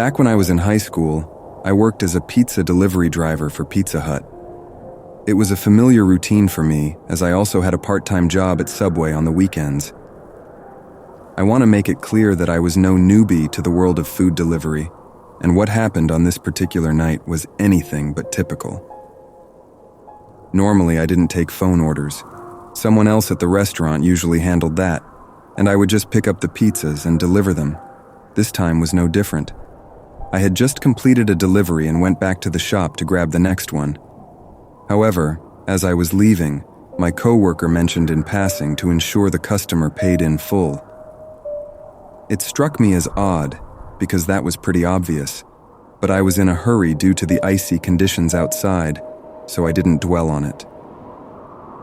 Back when I was in high school, I worked as a pizza delivery driver for Pizza Hut. It was a familiar routine for me, as I also had a part-time job at Subway on the weekends. I want to make it clear that I was no newbie to the world of food delivery, and what happened on this particular night was anything but typical. Normally, I didn't take phone orders. Someone else at the restaurant usually handled that, and I would just pick up the pizzas and deliver them. This time was no different. I had just completed a delivery and went back to the shop to grab the next one. However, as I was leaving, my coworker mentioned in passing to ensure the customer paid in full. It struck me as odd, because that was pretty obvious, but I was in a hurry due to the icy conditions outside, so I didn't dwell on it.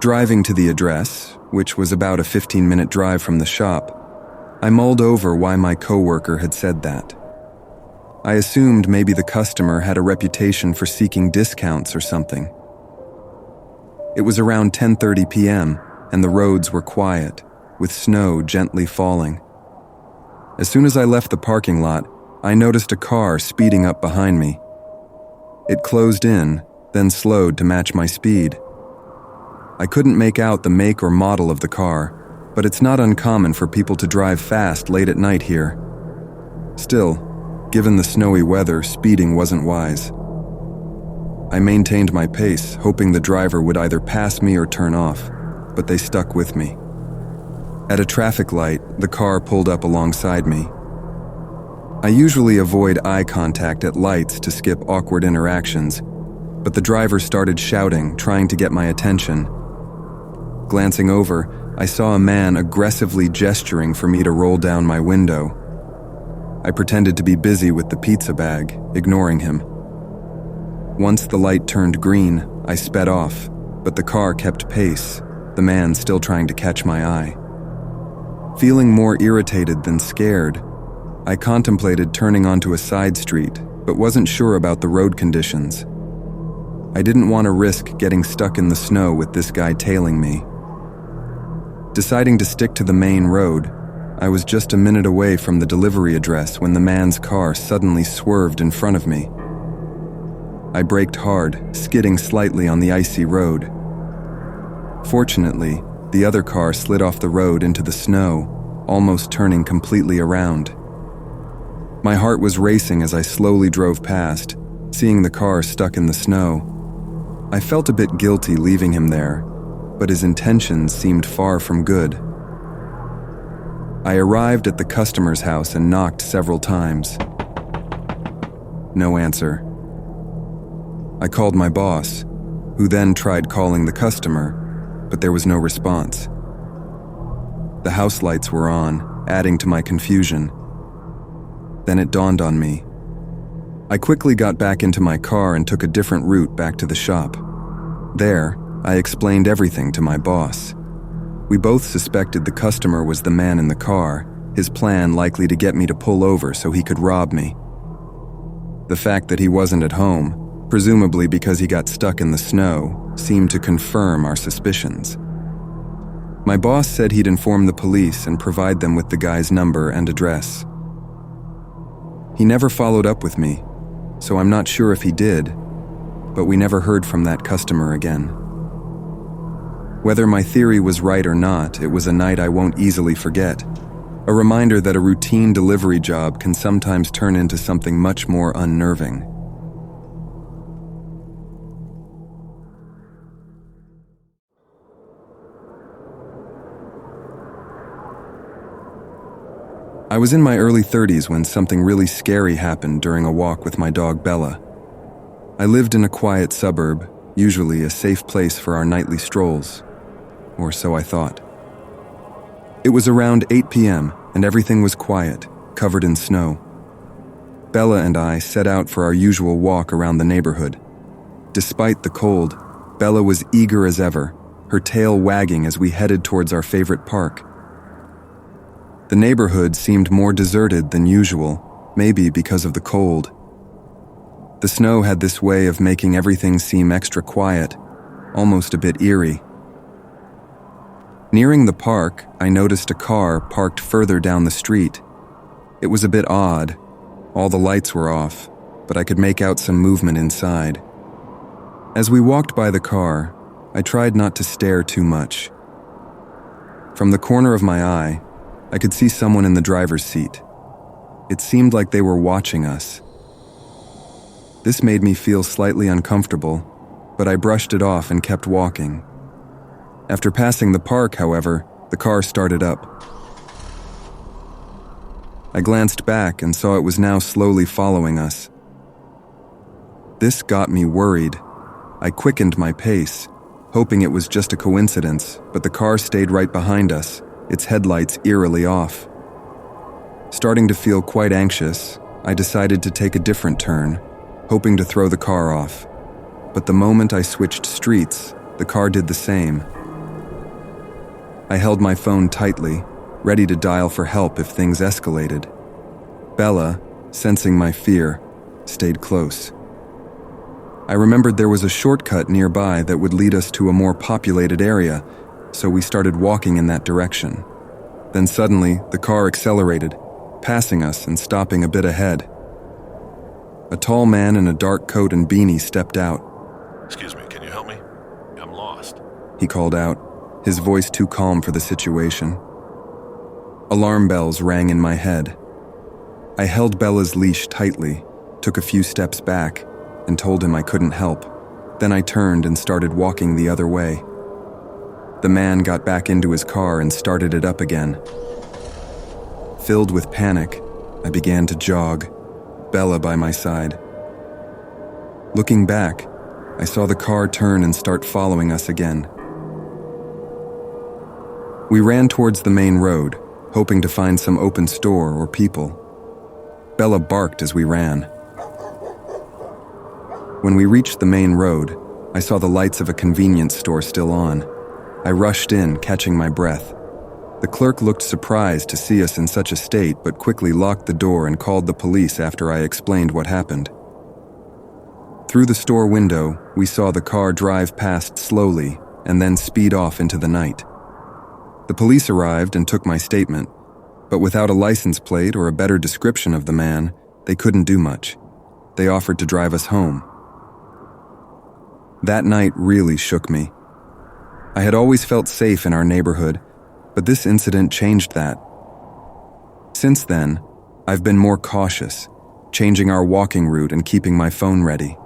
Driving to the address, which was about a 15-minute drive from the shop, I mulled over why my coworker had said that. I assumed maybe the customer had a reputation for seeking discounts or something. It was around 10:30 p.m., and the roads were quiet, with snow gently falling. As soon as I left the parking lot, I noticed a car speeding up behind me. It closed in, then slowed to match my speed. I couldn't make out the make or model of the car, but it's not uncommon for people to drive fast late at night here. Still, given the snowy weather, speeding wasn't wise. I maintained my pace, hoping the driver would either pass me or turn off, but they stuck with me. At a traffic light, the car pulled up alongside me. I usually avoid eye contact at lights to skip awkward interactions, but the driver started shouting, trying to get my attention. Glancing over, I saw a man aggressively gesturing for me to roll down my window. I pretended to be busy with the pizza bag, ignoring him. Once the light turned green, I sped off, but the car kept pace, the man still trying to catch my eye. Feeling more irritated than scared, I contemplated turning onto a side street, but wasn't sure about the road conditions. I didn't want to risk getting stuck in the snow with this guy tailing me. Deciding to stick to the main road, I was just a minute away from the delivery address when the man's car suddenly swerved in front of me. I braked hard, skidding slightly on the icy road. Fortunately, the other car slid off the road into the snow, almost turning completely around. My heart was racing as I slowly drove past, seeing the car stuck in the snow. I felt a bit guilty leaving him there, but his intentions seemed far from good. I arrived at the customer's house and knocked several times. No answer. I called my boss, who then tried calling the customer, but there was no response. The house lights were on, adding to my confusion. Then it dawned on me. I quickly got back into my car and took a different route back to the shop. There, I explained everything to my boss. We both suspected the customer was the man in the car, his plan likely to get me to pull over so he could rob me. The fact that he wasn't at home, presumably because he got stuck in the snow, seemed to confirm our suspicions. My boss said he'd inform the police and provide them with the guy's number and address. He never followed up with me, so I'm not sure if he did, but we never heard from that customer again. Whether my theory was right or not, it was a night I won't easily forget. A reminder that a routine delivery job can sometimes turn into something much more unnerving. I was in my early 30s when something really scary happened during a walk with my dog Bella. I lived in a quiet suburb, usually a safe place for our nightly strolls, or so I thought. It was around 8 p.m. and everything was quiet, covered in snow. Bella and I set out for our usual walk around the neighborhood. Despite the cold, Bella was eager as ever, her tail wagging as we headed towards our favorite park. The neighborhood seemed more deserted than usual, maybe because of the cold. The snow had this way of making everything seem extra quiet, almost a bit eerie. Nearing the park, I noticed a car parked further down the street. It was a bit odd, All the lights were off, but I could make out some movement inside. As we walked by the car, I tried not to stare too much. From the corner of my eye, I could see someone in the driver's seat. It seemed like they were watching us. This made me feel slightly uncomfortable, but I brushed it off and kept walking. After passing the park, however, the car started up. I glanced back and saw it was now slowly following us. This got me worried. I quickened my pace, hoping it was just a coincidence, but the car stayed right behind us, its headlights eerily off. Starting to feel quite anxious, I decided to take a different turn, hoping to throw the car off. But the moment I switched streets, the car did the same. I held my phone tightly, ready to dial for help if things escalated. Bella, sensing my fear, stayed close. I remembered there was a shortcut nearby that would lead us to a more populated area, so we started walking in that direction. Then suddenly, the car accelerated, passing us and stopping a bit ahead. A tall man in a dark coat and beanie stepped out. "Excuse me, can you help me? I'm lost," he called out, his voice too calm for the situation. Alarm bells rang in my head. I held Bella's leash tightly, took a few steps back, and told him I couldn't help. Then I turned and started walking the other way. The man got back into his car and started it up again. Filled with panic, I began to jog, Bella by my side. Looking back, I saw the car turn and start following us again. We ran towards the main road, hoping to find some open store or people. Bella barked as we ran. When we reached the main road, I saw the lights of a convenience store still on. I rushed in, catching my breath. The clerk looked surprised to see us in such a state, but quickly locked the door and called the police after I explained what happened. Through the store window, we saw the car drive past slowly and then speed off into the night. The police arrived and took my statement, but without a license plate or a better description of the man, they couldn't do much. They offered to drive us home. That night really shook me. I had always felt safe in our neighborhood, but this incident changed that. Since then, I've been more cautious, changing our walking route and keeping my phone ready.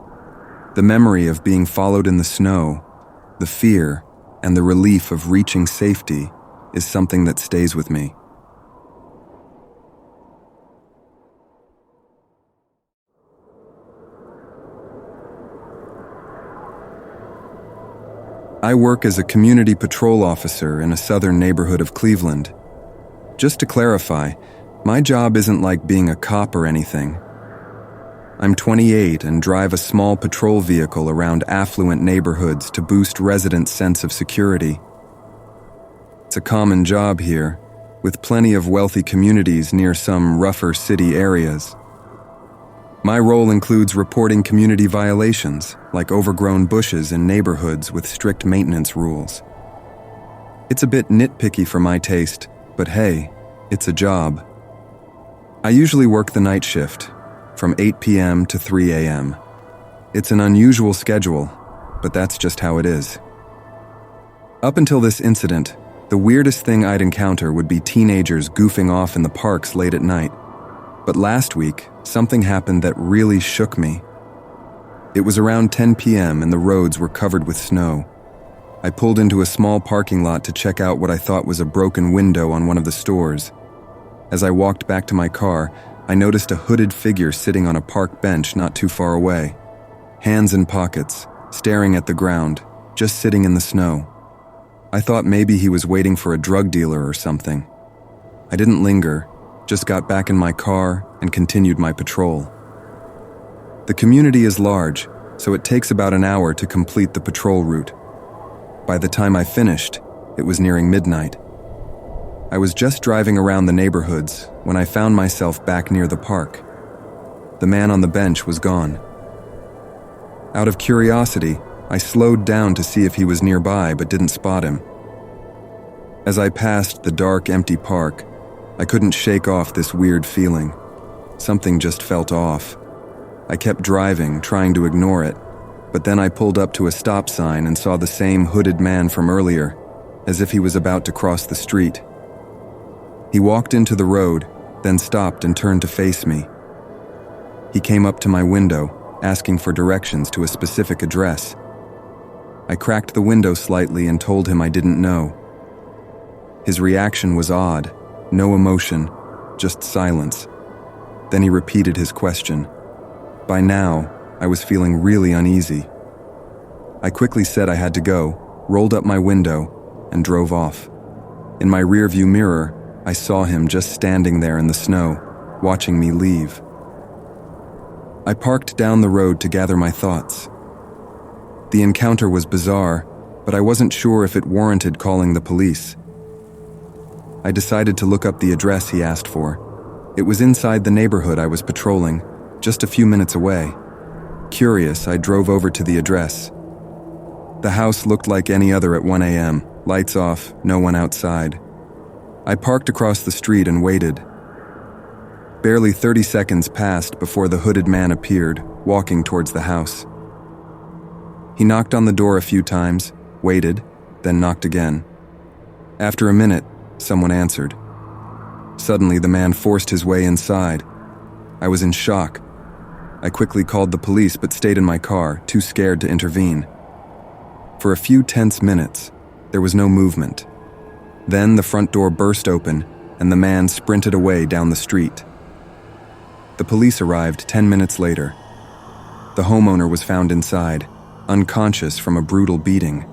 The memory of being followed in the snow, the fear, and the relief of reaching safety is something that stays with me. I work as a community patrol officer in a southern neighborhood of Cleveland. Just to clarify, my job isn't like being a cop or anything. I'm 28 and drive a small patrol vehicle around affluent neighborhoods to boost residents' sense of security. It's a common job here, with plenty of wealthy communities near some rougher city areas. My role includes reporting community violations, like overgrown bushes in neighborhoods with strict maintenance rules. It's a bit nitpicky for my taste, but hey, it's a job. I usually work the night shift, from 8 p.m. to 3 a.m. It's an unusual schedule, but that's just how it is. Up until this incident, the weirdest thing I'd encounter would be teenagers goofing off in the parks late at night. But last week, something happened that really shook me. It was around 10 p.m. and the roads were covered with snow. I pulled into a small parking lot to check out what I thought was a broken window on one of the stores. As I walked back to my car, I noticed a hooded figure sitting on a park bench not too far away. Hands in pockets, staring at the ground, just sitting in the snow. I thought maybe he was waiting for a drug dealer or something. I didn't linger, just got back in my car and continued my patrol. The community is large, so it takes about an hour to complete the patrol route. By the time I finished, it was nearing midnight. I was just driving around the neighborhoods when I found myself back near the park. The man on the bench was gone. Out of curiosity, I slowed down to see if he was nearby but didn't spot him. As I passed the dark, empty park, I couldn't shake off this weird feeling. Something just felt off. I kept driving, trying to ignore it, but then I pulled up to a stop sign and saw the same hooded man from earlier, as if he was about to cross the street. He walked into the road, then stopped and turned to face me. He came up to my window, asking for directions to a specific address. I cracked the window slightly and told him I didn't know. His reaction was odd, no emotion, just silence. Then he repeated his question. By now, I was feeling really uneasy. I quickly said I had to go, rolled up my window, and drove off. In my rearview mirror, I saw him just standing there in the snow, watching me leave. I parked down the road to gather my thoughts. The encounter was bizarre, but I wasn't sure if it warranted calling the police. I decided to look up the address he asked for. It was inside the neighborhood I was patrolling, just a few minutes away. Curious, I drove over to the address. The house looked like any other at 1 a.m., lights off, no one outside. I parked across the street and waited. Barely 30 seconds passed before the hooded man appeared, walking towards the house. He knocked on the door a few times, waited, then knocked again. After a minute, someone answered. Suddenly, the man forced his way inside. I was in shock. I quickly called the police but stayed in my car, too scared to intervene. For a few tense minutes, there was no movement. Then the front door burst open, and the man sprinted away down the street. The police arrived 10 minutes later. The homeowner was found inside, unconscious from a brutal beating.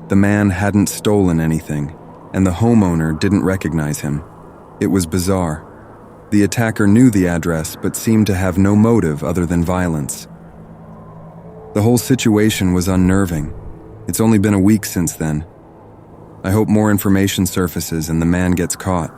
The man hadn't stolen anything, and the homeowner didn't recognize him. It was bizarre. The attacker knew the address but seemed to have no motive other than violence. The whole situation was unnerving. It's only been a week since then. I hope more information surfaces and the man gets caught.